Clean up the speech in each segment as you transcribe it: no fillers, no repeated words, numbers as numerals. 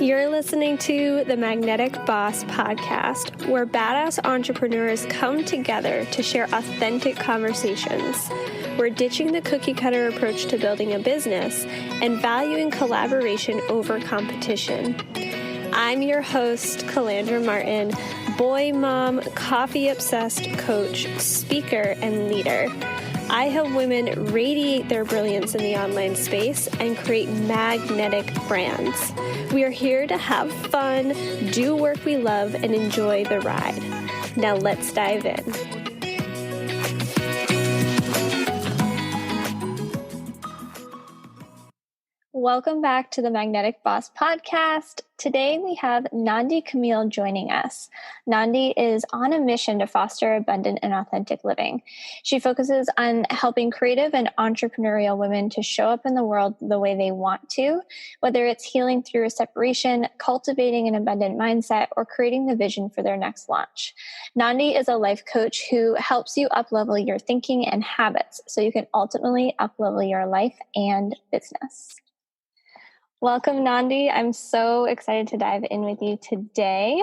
You're listening to the Magnetic Boss Podcast, where badass entrepreneurs come together to share authentic conversations. We're ditching the cookie-cutter approach to building a business and valuing collaboration over competition. I'm your host, Calandra Martin, boy mom, coffee-obsessed coach, speaker, and leader. I help women radiate their brilliance in the online space and create magnetic brands. We are here to have fun, do work we love, and enjoy the ride. Now let's dive in. Welcome back to the Magnetic Boss Podcast. Today we have Nandi Camille joining us. Nandi is on a mission to foster abundant and authentic living. She focuses on helping creative and entrepreneurial women to show up in the world the way they want to, whether it's healing through a separation, cultivating an abundant mindset, or creating the vision for their next launch. Nandi is a life coach who helps you up-level your thinking and habits so you can ultimately up-level your life and business. Welcome, Nandi. I'm so excited to dive in with you today.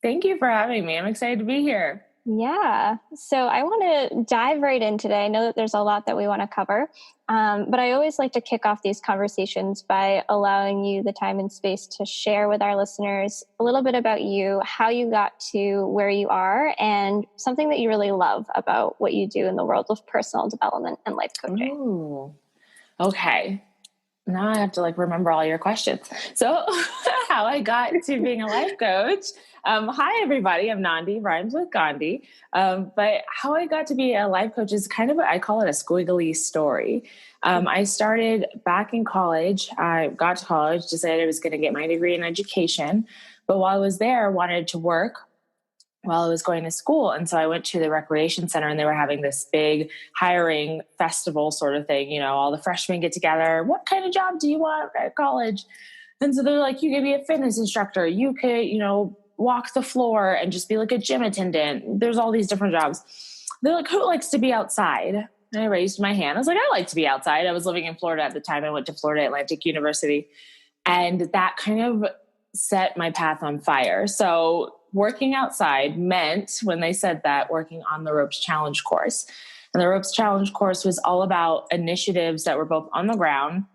Thank you for having me. I'm excited to be here. Yeah. So I want to dive right in today. I know that there's a lot that we want to cover, but I always like to kick off these conversations by allowing you the time and space to share with our listeners a little bit about you, how you got to where you are, and something that you really love about what you do in the world of personal development and life coaching. Ooh. Okay. Now I have to remember all your questions. So how I got to being a life coach. Hi, everybody. I'm Nandi, rhymes with Gandhi. But how I got to be a life coach is kind of, I call it a squiggly story. I started back in college. I got to college, decided I was going to get my degree in education. But while I was there, I wanted to work while I was going to school. And so I went to the recreation center and they were having this big hiring festival sort of thing. You know, all the freshmen get together. What kind of job do you want at college? And so they're like, you could be a fitness instructor. You could, walk the floor and just be like a gym attendant. There's all these different jobs. They're like, who likes to be outside? And I raised my hand. I was like, I like to be outside. I was living in Florida at the time. I went to Florida Atlantic University. And that kind of set my path on fire. So working outside meant, when they said that, working on the Ropes Challenge course. And the Ropes Challenge course was all about initiatives that were both on the ground,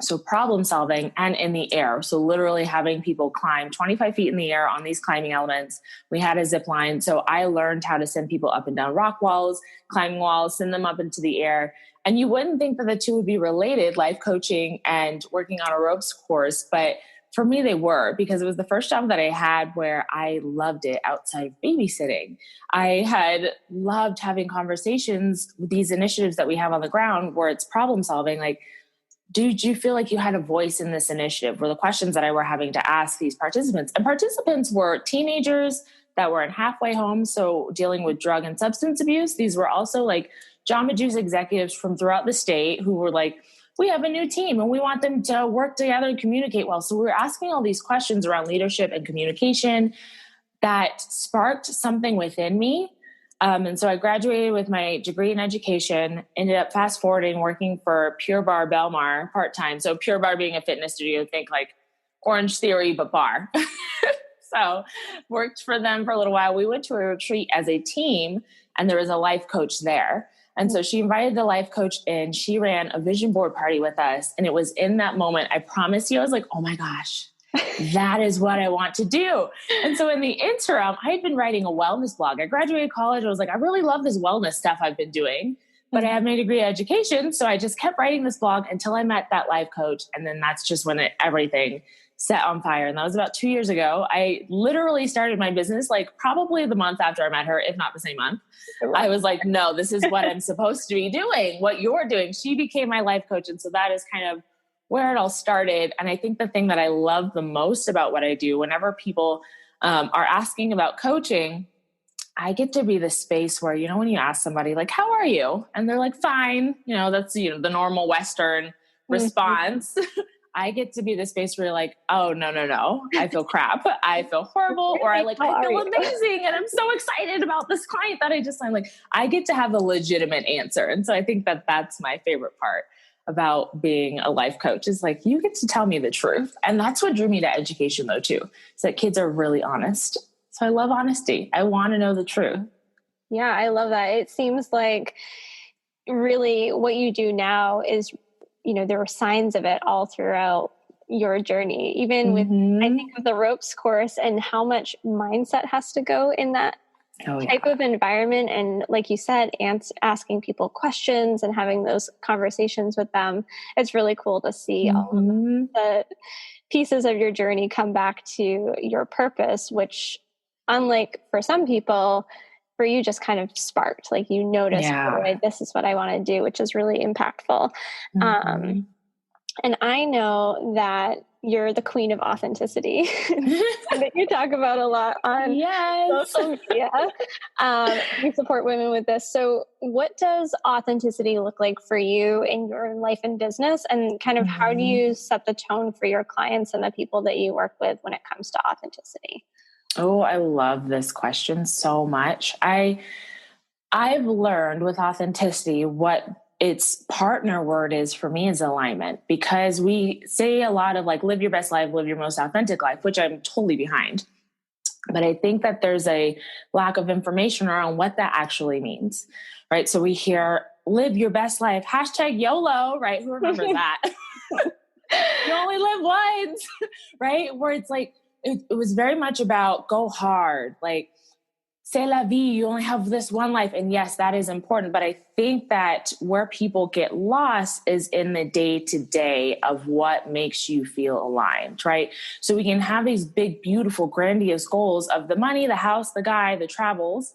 so problem solving, and in the air. So literally having people climb 25 feet in the air on these climbing elements. We had a zip line. So I learned how to send people up and down rock walls, climbing walls, send them up into the air. And you wouldn't think that the two would be related, life coaching and working on a ropes course, but for me, they were, because it was the first job that I had where I loved it outside of babysitting. I had loved having conversations with these initiatives that we have on the ground where it's problem solving. Like, did you feel like you had a voice in this initiative? Were the questions that I were having to ask these participants. And participants were teenagers that were in halfway homes, so dealing with drug and substance abuse. These were also like Jamba Juice executives from throughout the state who were like, we have a new team and we want them to work together and communicate well. So we were asking all these questions around leadership and communication that sparked something within me. And so I graduated with my degree in education, ended up fast forwarding, working for Pure Barre Belmar part-time. So Pure Barre being a fitness studio, think like Orange Theory, but bar. So worked for them for a little while. We went to a retreat as a team and there was a life coach there. And so she invited the life coach in. She ran a vision board party with us. And it was in that moment, I promise you, I was like, oh my gosh, that is what I want to do. And so in the interim, I had been writing a wellness blog. I graduated college. I was like, I really love this wellness stuff I've been doing, but I have my degree in education. So I just kept writing this blog until I met that life coach. And then that's just when everything set on fire. And that was about 2 years ago. I literally started my business probably the month after I met her, if not the same month. I was like, no, this is what I'm supposed to be doing, what you're doing. She became my life coach. And so that is kind of where it all started. And I think the thing that I love the most about what I do, whenever people are asking about coaching, I get to be the space where, when you ask somebody like, how are you? And they're like, fine. That's, the normal Western response. I get to be the space where you're like, oh, no. I feel crap. I feel horrible. Or I feel amazing. And I'm so excited about this client that I just signed. I get to have a legitimate answer. And so I think that that's my favorite part about being a life coach is like, you get to tell me the truth. And that's what drew me to education though, too, is that kids are really honest. So I love honesty. I want to know the truth. Yeah, I love that. It seems like really what you do now is, there are signs of it all throughout your journey, even with, I think of the ropes course and how much mindset has to go in that type of environment. And like you said, asking people questions and having those conversations with them. It's really cool to see all of the pieces of your journey come back to your purpose, which, unlike for some people, for you just kind of sparked, like you noticed, right, this is what I want to do, which is really impactful. And I know that you're the queen of authenticity that you talk about a lot on social media. You support women with this. So what does authenticity look like for you in your life and business? And kind of how do you set the tone for your clients and the people that you work with when it comes to authenticity? Oh, I love this question so much. I've learned with authenticity what its partner word is for me is alignment, because we say a lot of like, live your best life, live your most authentic life, which I'm totally behind. But I think that there's a lack of information around what that actually means, right? So we hear live your best life, #YOLO, right? Who remembers that? You only live once, right? Where it's like, it was very much about go hard, like, c'est la vie, you only have this one life. And yes, that is important. But I think that where people get lost is in the day-to-day of what makes you feel aligned, right? So we can have these big, beautiful, grandiose goals of the money, the house, the guy, the travels.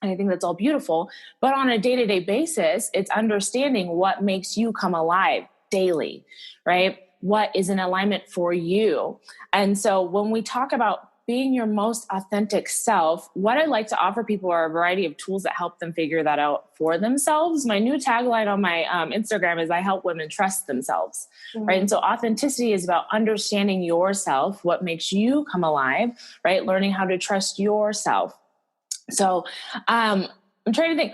And I think that's all beautiful. But on a day-to-day basis, it's understanding what makes you come alive daily, right? What is in alignment for you? And so when we talk about being your most authentic self, what I like to offer people are a variety of tools that help them figure that out for themselves. My new tagline on my Instagram is I help women trust themselves, right? And so authenticity is about understanding yourself, what makes you come alive, right? Learning how to trust yourself. So I'm trying to think,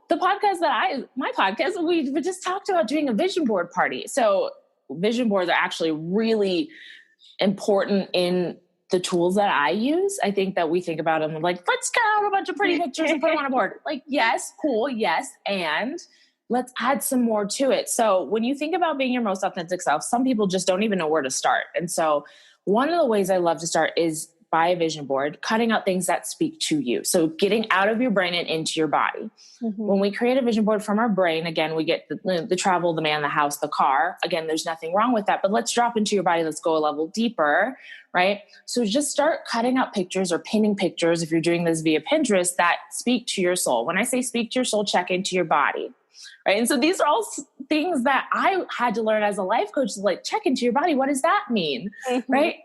the podcast my podcast, we just talked about doing a vision board party. So vision boards are actually really important in the tools that I use. I think that we think about them like, let's get out a bunch of pretty pictures and put them on a board. Like, yes, cool. Yes. And let's add some more to it. So when you think about being your most authentic self, some people just don't even know where to start. And so one of the ways I love to start is by a vision board, cutting out things that speak to you. So getting out of your brain and into your body. When we create a vision board from our brain, again, we get the travel, the man, the house, the car. Again, there's nothing wrong with that, but let's drop into your body. Let's go a level deeper, right? So just start cutting out pictures or pinning pictures, if you're doing this via Pinterest, that speak to your soul. When I say speak to your soul, check into your body, right? And so these are all things that I had to learn as a life coach, like check into your body. What does that mean, right?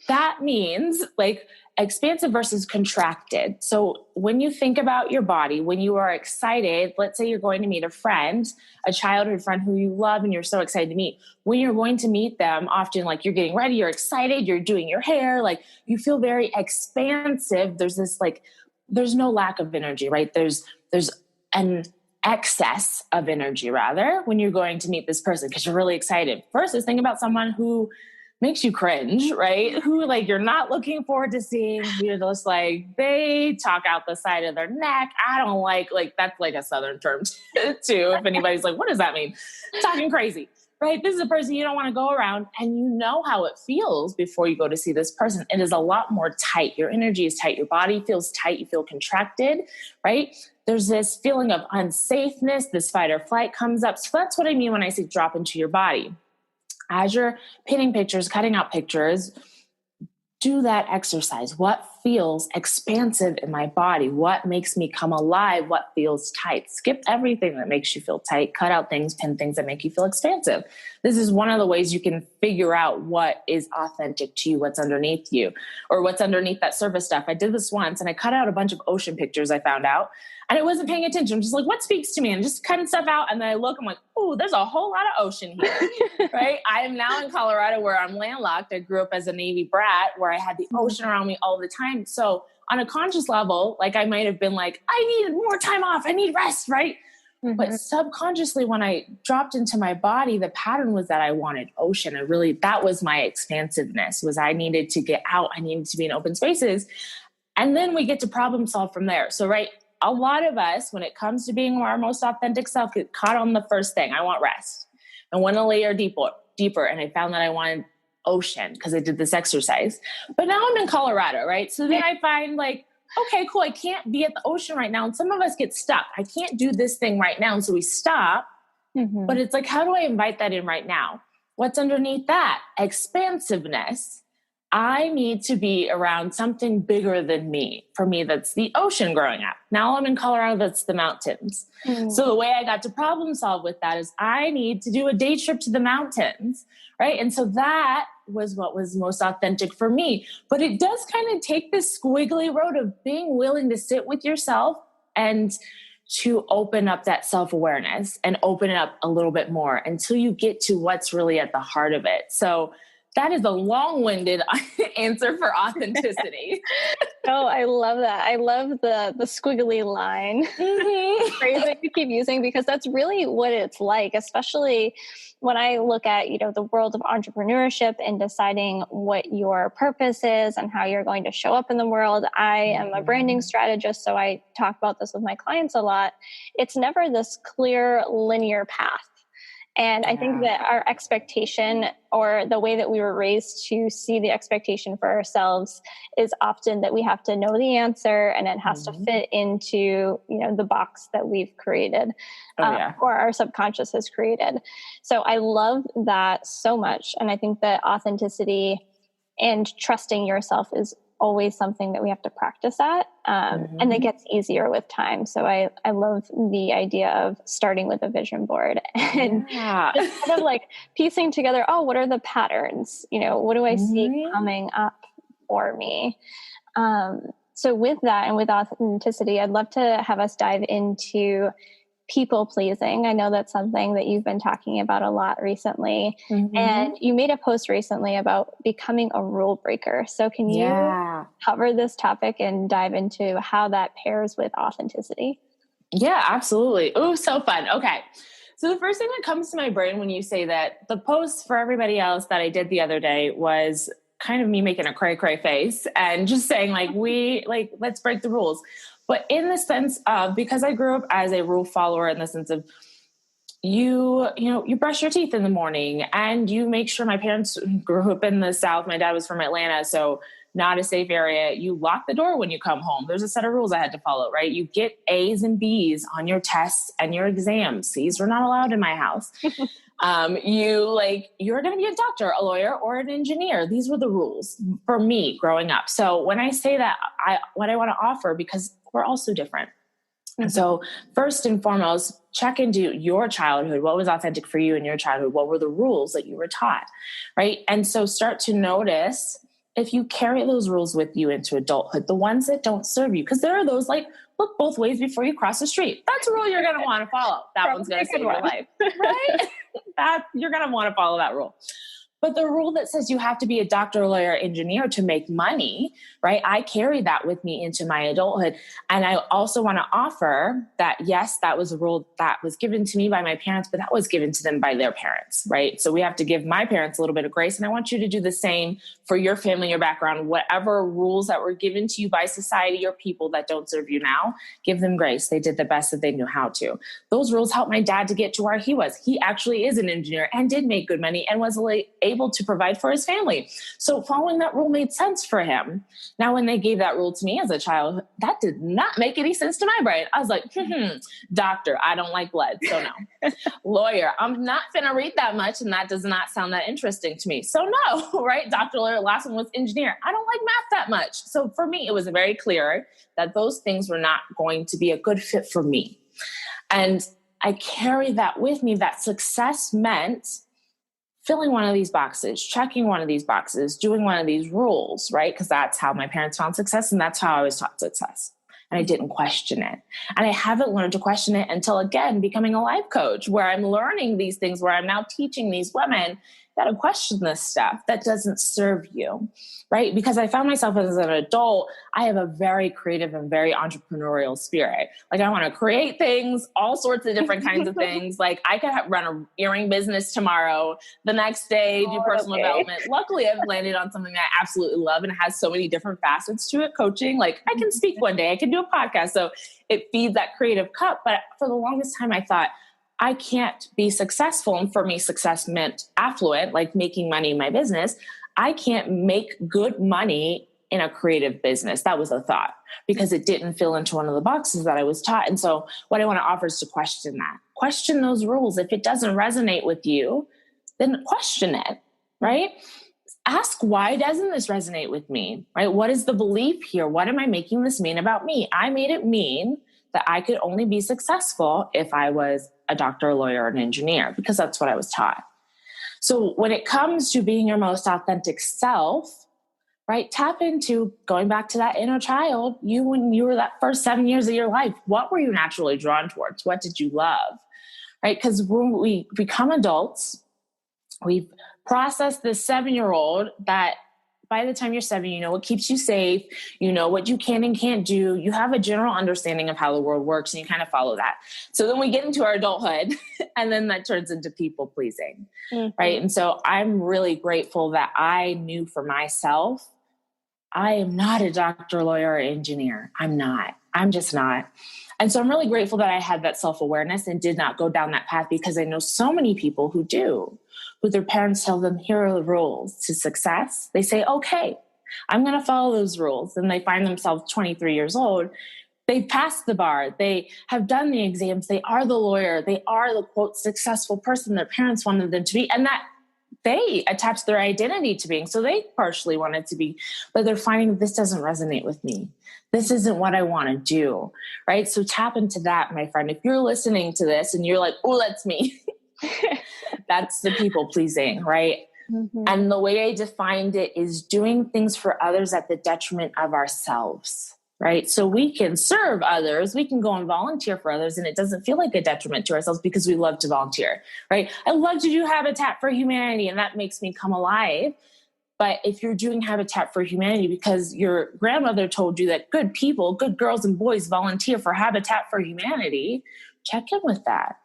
That means like expansive versus contracted. So when you think about your body, when you are excited, let's say you're going to meet a friend, a childhood friend who you love and you're so excited to meet. When you're going to meet them, often like you're getting ready, you're excited, you're doing your hair, like you feel very expansive. There's this like, there's no lack of energy, right? There's an excess of energy rather when you're going to meet this person because you're really excited. Versus think about someone who makes you cringe, right? Who like you're not looking forward to seeing. You're just like, they talk out the side of their neck. I don't like that's like a Southern term too. If anybody's like, what does that mean? Talking crazy, right? This is a person you don't want to go around, and you know how it feels before you go to see this person. It is a lot more tight. Your energy is tight. Your body feels tight. You feel contracted, right? There's this feeling of unsafeness. This fight or flight comes up. So that's what I mean when I say drop into your body. As you're pinning pictures, cutting out pictures, do that exercise. What feels expansive in my body? What makes me come alive? What feels tight? Skip everything that makes you feel tight. Cut out things, pin things that make you feel expansive. This is one of the ways you can figure out what is authentic to you, what's underneath you, or what's underneath that surface stuff. I did this once and I cut out a bunch of ocean pictures I found out. And I wasn't paying attention. I'm just like, what speaks to me? And just cutting stuff out. And then I look, I'm like, oh, there's a whole lot of ocean here, right? I am now in Colorado where I'm landlocked. I grew up as a Navy brat where I had the ocean around me all the time. So on a conscious level, like I might have been like, I need more time off. I need rest, right? But subconsciously, when I dropped into my body, the pattern was that I wanted ocean. That was my expansiveness, was I needed to get out. I needed to be in open spaces. And then we get to problem solve from there. So, right, a lot of us, when it comes to being our most authentic self, get caught on the first thing. I want rest. I want to layer deeper. And I found that I wanted ocean because I did this exercise. But now I'm in Colorado, right? So then I find like, okay, cool. I can't be at the ocean right now. And some of us get stuck. I can't do this thing right now. And so we stop. But it's like, how do I invite that in right now? What's underneath that? Expansiveness. I need to be around something bigger than me. For me, that's the ocean growing up. Now I'm in Colorado, that's the mountains. So the way I got to problem solve with that is I need to do a day trip to the mountains, right? And so that was what was most authentic for me. But it does kind of take this squiggly road of being willing to sit with yourself and to open up that self-awareness and open it up a little bit more until you get to what's really at the heart of it. So that is a long-winded answer for authenticity. Oh, I love that. I love the squiggly line phrase that you keep using, because that's really what it's like, especially when I look at, the world of entrepreneurship and deciding what your purpose is and how you're going to show up in the world. I am a branding strategist, so I talk about this with my clients a lot. It's never this clear linear path. And I think that our expectation, or the way that we were raised to see the expectation for ourselves, is often that we have to know the answer and it has to fit into, the box that we've created or our subconscious has created. So I love that so much. And I think that authenticity and trusting yourself is always something that we have to practice at. And it gets easier with time. So I love the idea of starting with a vision board and just kind of like piecing together, what are the patterns? What do I see coming up for me? So with that and with authenticity, I'd love to have us dive into people pleasing. I know that's something that you've been talking about a lot recently. And you made a post recently about becoming a rule breaker. So can you cover this topic and dive into how that pairs with authenticity? Yeah, absolutely. Oh, so fun. Okay. So the first thing that comes to my brain when you say that, the post for everybody else that I did the other day was kind of me making a cray face and just saying let's break the rules. But in the sense of, because I grew up as a rule follower, in the sense of you brush your teeth in the morning and you make sure, my parents grew up in the South. My dad was from Atlanta, so not a safe area. You lock the door when you come home. There's a set of rules I had to follow, right? You get A's and B's on your tests and your exams. C's were not allowed in my house. You're going to be a doctor, a lawyer, or an engineer. These were the rules for me growing up. So when I say that, what I want to offer, because we're all so different. And so first and foremost, check into your childhood. What was authentic for you in your childhood? What were the rules that you were taught? Right. And so start to notice if you carry those rules with you into adulthood, the ones that don't serve you, because there are those look both ways before you cross the street. That's a rule you're going to want to follow. That one's going to save your life, right? You're going to want to follow that rule. But the rule that says you have to be a doctor, lawyer, engineer to make money, right? I carry that with me into my adulthood. And I also want to offer that, yes, that was a rule that was given to me by my parents, but that was given to them by their parents, right? So we have to give my parents a little bit of grace. And I want you to do the same for your family, your background, whatever rules that were given to you by society or people that don't serve you now, give them grace. They did the best that they knew how to. Those rules helped my dad to get to where he was. He actually is an engineer and did make good money and was able to provide for his family. So following that rule made sense for him. Now, when they gave that rule to me as a child, that did not make any sense to my brain. I was like, doctor, I don't like blood. So no. Lawyer, I'm not going to read that much. And that does not sound that interesting to me. So no, right? Doctor, lawyer, last one was engineer. I don't like math that much. So for me, it was very clear that those things were not going to be a good fit for me. And I carry that with me, that success meant filling one of these boxes, checking one of these boxes, doing one of these rules, right? Because that's how my parents found success. And that's how I was taught success. and I didn't question it. And I haven't learned to question it until, again, becoming a life coach, where I'm learning these things, where I'm now teaching these women got to question this stuff that doesn't serve you, right? Because I found myself as an adult, I have a very creative and very entrepreneurial spirit. Like, I want to create things, all sorts of different kinds of things. Like, I could run an earring business tomorrow, the next day do personal development. Luckily, I've landed on something that I absolutely love and it has so many different facets to it, coaching. Like, I can speak one day, I can do a podcast. So it feeds that creative cup. But for the longest time, I thought, I can't be successful. And for me, success meant affluent, like making money in my business. I can't make good money in a creative business. That was a thought, because it didn't fill into one of the boxes that I was taught. And so what I want to offer is to question that. Question those rules. If it doesn't resonate with you, then question it, right? Ask, why doesn't this resonate with me, right? What is the belief here? What am I making this mean about me? I made it mean that I could only be successful if I was a doctor, a lawyer, or an engineer, because that's what I was taught. So when it comes to being your most authentic self, right, tap into going back to that inner child. You, when you were that first 7 years of your life, what were you naturally drawn towards? What did you love, right? Because when we become adults, we've processed this 7-year-old that by the time you're 7, you know what keeps you safe. You know what you can and can't do. You have a general understanding of how the world works, and you kind of follow that. So then we get into our adulthood, and then that turns into people pleasing, right? And so I'm really grateful that I knew for myself, I am not a doctor, lawyer, or engineer. I'm just not. And so I'm really grateful that I had that self-awareness and did not go down that path, because I know so many people who do, who their parents tell them, here are the rules to success. They say, okay, I'm going to follow those rules. And they find themselves 23 years old. They've passed the bar. They have done the exams. They are the lawyer. They are the, quote, successful person their parents wanted them to be. And that they attach their identity to being. So they partially wanted to be, but they're finding this doesn't resonate with me. This isn't what I want to do, right? So tap into that, my friend. If you're listening to this and you're like, oh, that's me. That's the people pleasing, right? Mm-hmm. And the way I defined it is doing things for others at the detriment of ourselves, right? So we can serve others, we can go and volunteer for others, and it doesn't feel like a detriment to ourselves because we love to volunteer, right? I love to do Habitat for Humanity, and that makes me come alive. But if you're doing Habitat for Humanity because your grandmother told you that good people, good girls and boys volunteer for Habitat for Humanity, check in with that.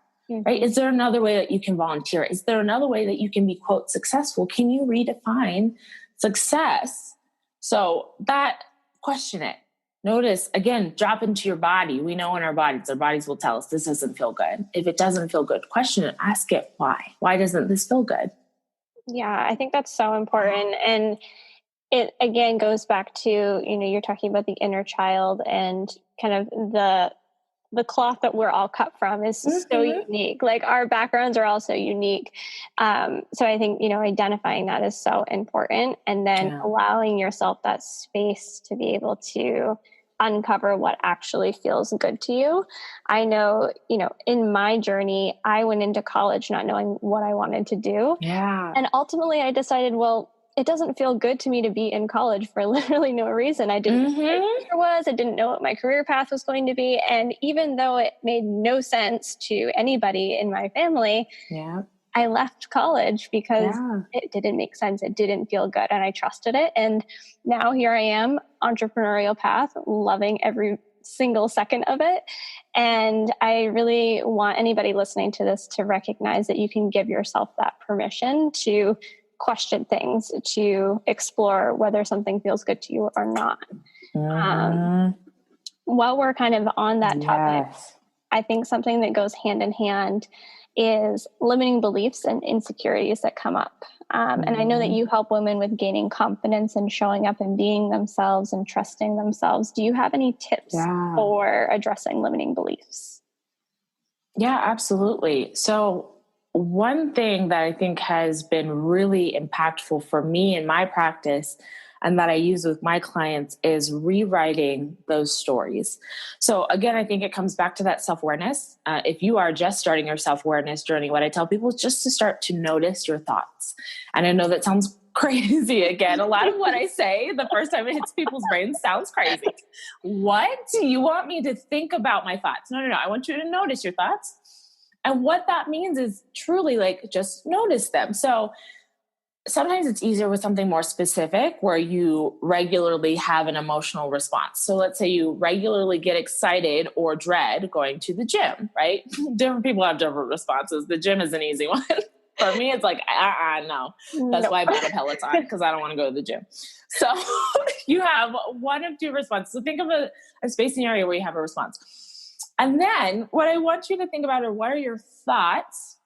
Right? Is there another way that you can volunteer? Is there another way that you can be, quote, successful? Can you redefine success? So that, question it. Notice, again, drop into your body. We know in our bodies will tell us this doesn't feel good. If it doesn't feel good, question it. Ask it why. Why doesn't this feel good? Yeah, I think that's so important. And it, again, goes back to, you're talking about the inner child, and kind of the cloth that we're all cut from is so unique. Like, our backgrounds are all so unique. So I think, identifying that is so important, and then allowing yourself that space to be able to uncover what actually feels good to you. I know, in my journey, I went into college not knowing what I wanted to do. Yeah. And ultimately I decided, well, it doesn't feel good to me to be in college for literally no reason. I didn't know what my future was. I didn't know what my career path was going to be. And even though it made no sense to anybody in my family, I left college because it didn't make sense. It didn't feel good. And I trusted it. And now here I am, entrepreneurial path, loving every single second of it. And I really want anybody listening to this to recognize that you can give yourself that permission to question things, to explore whether something feels good to you or not. While we're kind of on that topic, I think something that goes hand in hand is limiting beliefs and insecurities that come up. And I know that you help women with gaining confidence and showing up and being themselves and trusting themselves. Do you have any tips for addressing limiting beliefs? Yeah, absolutely. So one thing that I think has been really impactful for me in my practice, and that I use with my clients, is rewriting those stories. So again, I think it comes back to that self-awareness. If you are just starting your self-awareness journey, what I tell people is just to start to notice your thoughts. And I know that sounds crazy again. A lot of what I say the first time it hits people's brains sounds crazy. What do you want me to think about my thoughts? No. I want you to notice your thoughts. And what that means is truly like, just notice them. So sometimes it's easier with something more specific where you regularly have an emotional response. So let's say you regularly get excited or dread going to the gym, right? Different people have different responses. The gym is an easy one. For me, it's like, no. That's why I bought a Peloton, because I don't want to go to the gym. So you have one of two responses. So think of a space and area where you have a response. And then what I want you to think about are, what are your thoughts?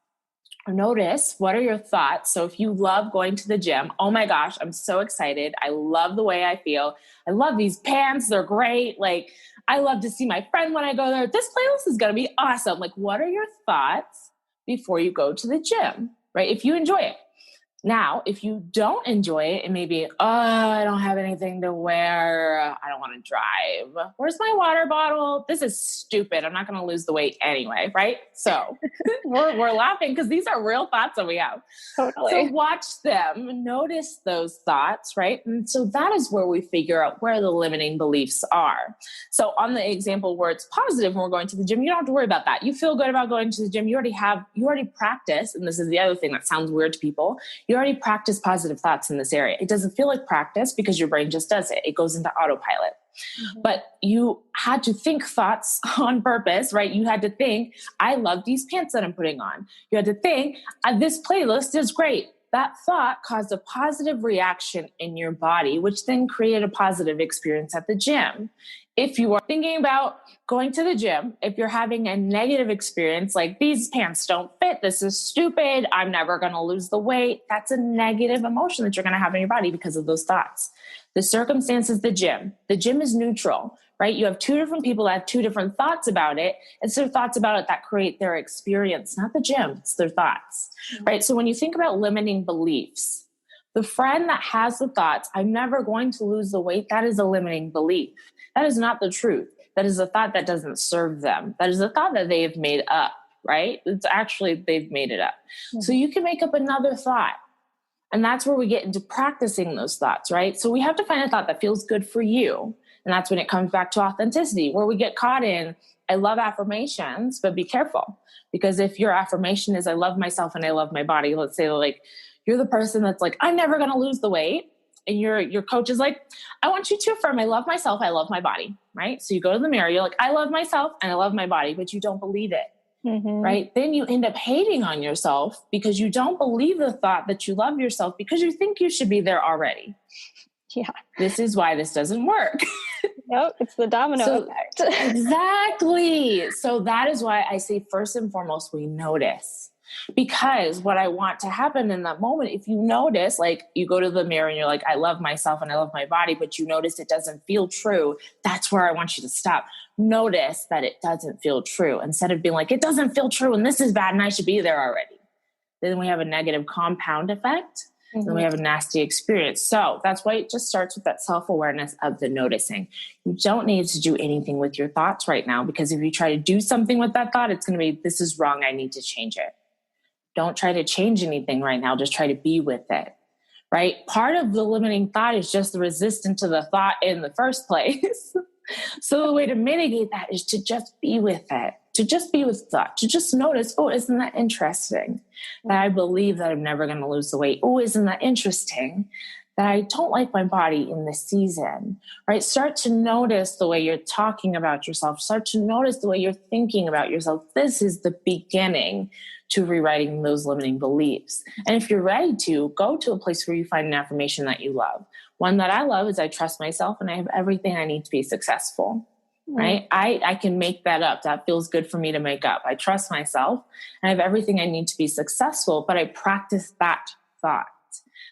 Or notice, what are your thoughts? So if you love going to the gym, oh my gosh, I'm so excited. I love the way I feel. I love these pants. They're great. Like, I love to see my friend when I go there. This playlist is going to be awesome. Like, what are your thoughts before you go to the gym, right? If you enjoy it. Now, if you don't enjoy it, it may be, I don't have anything to wear. I don't want to drive. Where's my water bottle? This is stupid. I'm not going to lose the weight anyway, right? So we're laughing because these are real thoughts that we have. Totally. So watch them, notice those thoughts, right? And so that is where we figure out where the limiting beliefs are. So on the example where it's positive when we're going to the gym, you don't have to worry about that. You feel good about going to the gym. You already practice. And this is the other thing that sounds weird to people. You already practice positive thoughts in this area. It doesn't feel like practice because your brain just does it. It goes into autopilot. Mm-hmm. But you had to think thoughts on purpose, right? You had to think, I love these pants that I'm putting on. You had to think, this playlist is great. That thought caused a positive reaction in your body, which then created a positive experience at the gym. If you are thinking about going to the gym, if you're having a negative experience, like these pants don't fit, this is stupid, I'm never going to lose the weight, that's a negative emotion that you're going to have in your body because of those thoughts. The circumstance is the gym. The gym is neutral, right? You have two different people that have two different thoughts about it. It's their thoughts about it that create their experience, not the gym. It's their thoughts, right? So when you think about limiting beliefs, the friend that has the thoughts, I'm never going to lose the weight, that is a limiting belief. That is not the truth. That is a thought that doesn't serve them. That is a thought that they have made up, right? It's actually, they've made it up. Mm-hmm. So you can make up another thought. And that's where we get into practicing those thoughts, right? So we have to find a thought that feels good for you. And that's when it comes back to authenticity, where we get caught in, I love affirmations, but be careful. Because if your affirmation is, I love myself and I love my body, let's say like, you're the person that's like, I'm never going to lose the weight. And your coach is like, I want you to affirm, I love myself, I love my body, right? So you go to the mirror, you're like, I love myself and I love my body, but you don't believe it, right? Then you end up hating on yourself because you don't believe the thought that you love yourself because you think you should be there already. Yeah. This is why this doesn't work. Nope, it's the domino effect. Exactly. So that is why I say first and foremost, we notice. Because what I want to happen in that moment, if you notice, like you go to the mirror and you're like, I love myself and I love my body, but you notice it doesn't feel true. That's where I want you to stop. Notice that it doesn't feel true instead of being like, it doesn't feel true and this is bad and I should be there already. Then we have a negative compound effect. And then we have a nasty experience. So that's why it just starts with that self-awareness of the noticing. You don't need to do anything with your thoughts right now, because if you try to do something with that thought, it's going to be, this is wrong. I need to change it. Don't try to change anything right now. Just try to be with it, right? Part of the limiting thought is just the resistance to the thought in the first place. So the way to mitigate that is to just be with it, to just be with thought, to just notice, oh, isn't that interesting that I believe that I'm never going to lose the weight? Oh, isn't that interesting that I don't like my body in this season, right? Start to notice the way you're talking about yourself. Start to notice the way you're thinking about yourself. This is the beginning to rewriting those limiting beliefs. And if you're ready to, go to a place where you find an affirmation that you love. One that I love is I trust myself and I have everything I need to be successful, right? I can make that up. That feels good for me to make up. I trust myself and I have everything I need to be successful, but I practice that thought.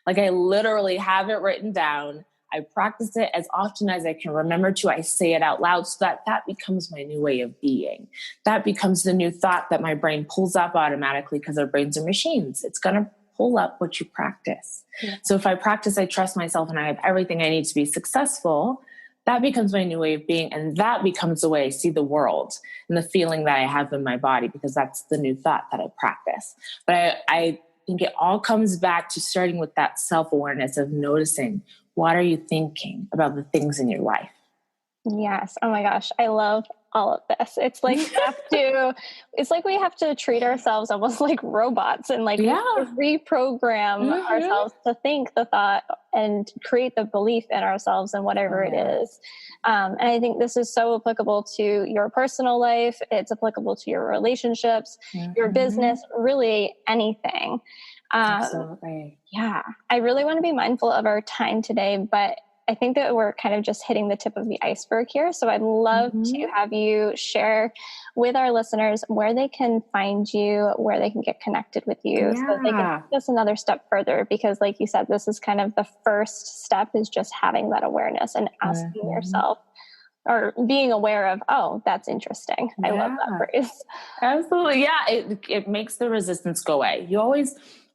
Like I literally have it written down. I practice it as often as I can remember to. I say it out loud so that that becomes my new way of being. That becomes the new thought that my brain pulls up automatically, because our brains are machines. It's going to pull up what you practice. Yeah. So if I practice, I trust myself and I have everything I need to be successful, that becomes my new way of being. And that becomes the way I see the world and the feeling that I have in my body, because that's the new thought that I practice. But I think it all comes back to starting with that self-awareness of noticing, what are you thinking about the things in your life? Yes. Oh my gosh. I love all of this. It's like we have to treat ourselves almost like robots and like Yeah. reprogram ourselves to think the thought and create the belief in ourselves and whatever it is. And I think this is so applicable to your personal life. It's applicable to your relationships, your business, really anything. Absolutely. Yeah. I really want to be mindful of our time today, but I think that we're kind of just hitting the tip of the iceberg here. So I'd love to have you share with our listeners where they can find you, where they can get connected with you, so they can take this another step further. Because like you said, this is kind of the first step, is just having that awareness and asking yourself, or being aware of, oh, that's interesting. I love that phrase. Absolutely. Yeah. It makes the resistance go away.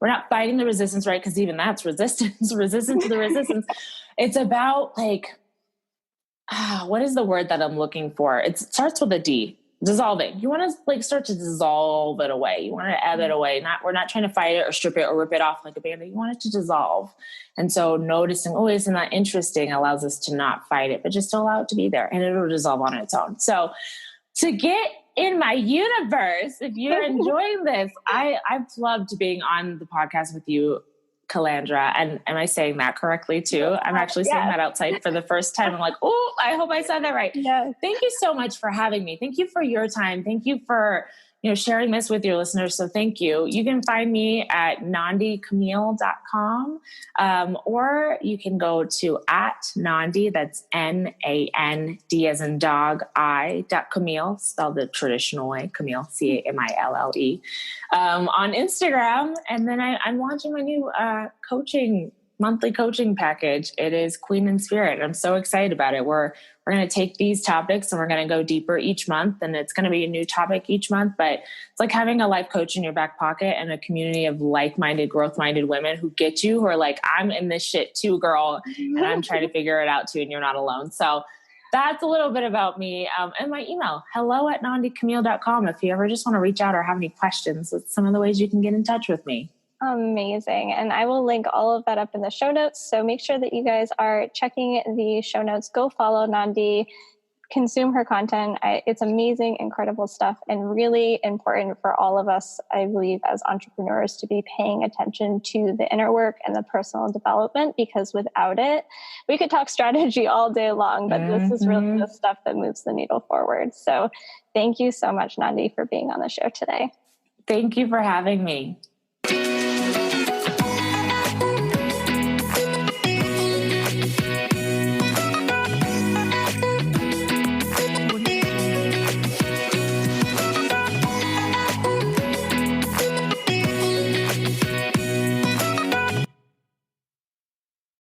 We're not fighting the resistance, right? Because even that's resistance to the resistance. It's about like, what is the word that I'm looking for? It starts with a D, dissolving. You want to like start to dissolve it away. You want to ebb it away. We're not trying to fight it or strip it or rip it off like a Band-Aid. You want it to dissolve. And so noticing, oh, isn't that interesting, allows us to not fight it, but just to allow it to be there, and it'll dissolve on its own. So to get in my universe, if you're enjoying this, I've loved being on the podcast with you, Calandra. And am I saying that correctly too? I'm actually saying that outside for the first time. I'm like, oh, I hope I said that right. Yes. Thank you so much for having me. Thank you for your time. Thank you for, sharing this with your listeners. So thank you. You can find me at nandicamille.com, or you can go to @Nandi, that's NAND as in dog, Camille, spelled the traditional way, Camille, CAMILLE, on Instagram. And then I'm launching my new monthly coaching package. It is Queen in Spirit. I'm so excited about it. We're going to take these topics and we're going to go deeper each month, and it's going to be a new topic each month, but it's like having a life coach in your back pocket and a community of like-minded, growth-minded women who get you, who are like, I'm in this shit too, girl. And I'm trying to figure it out too. And you're not alone. So that's a little bit about me. And my email, hello@nandicamille.com. If you ever just want to reach out or have any questions, that's some of the ways you can get in touch with me. Amazing. And I will link all of that up in the show notes. So make sure that you guys are checking the show notes. Go follow Nandi, consume her content. It's amazing, incredible stuff, and really important for all of us, I believe, as entrepreneurs, to be paying attention to the inner work and the personal development, because without it, we could talk strategy all day long, but this is really the stuff that moves the needle forward. So thank you so much, Nandi, for being on the show today. Thank you for having me.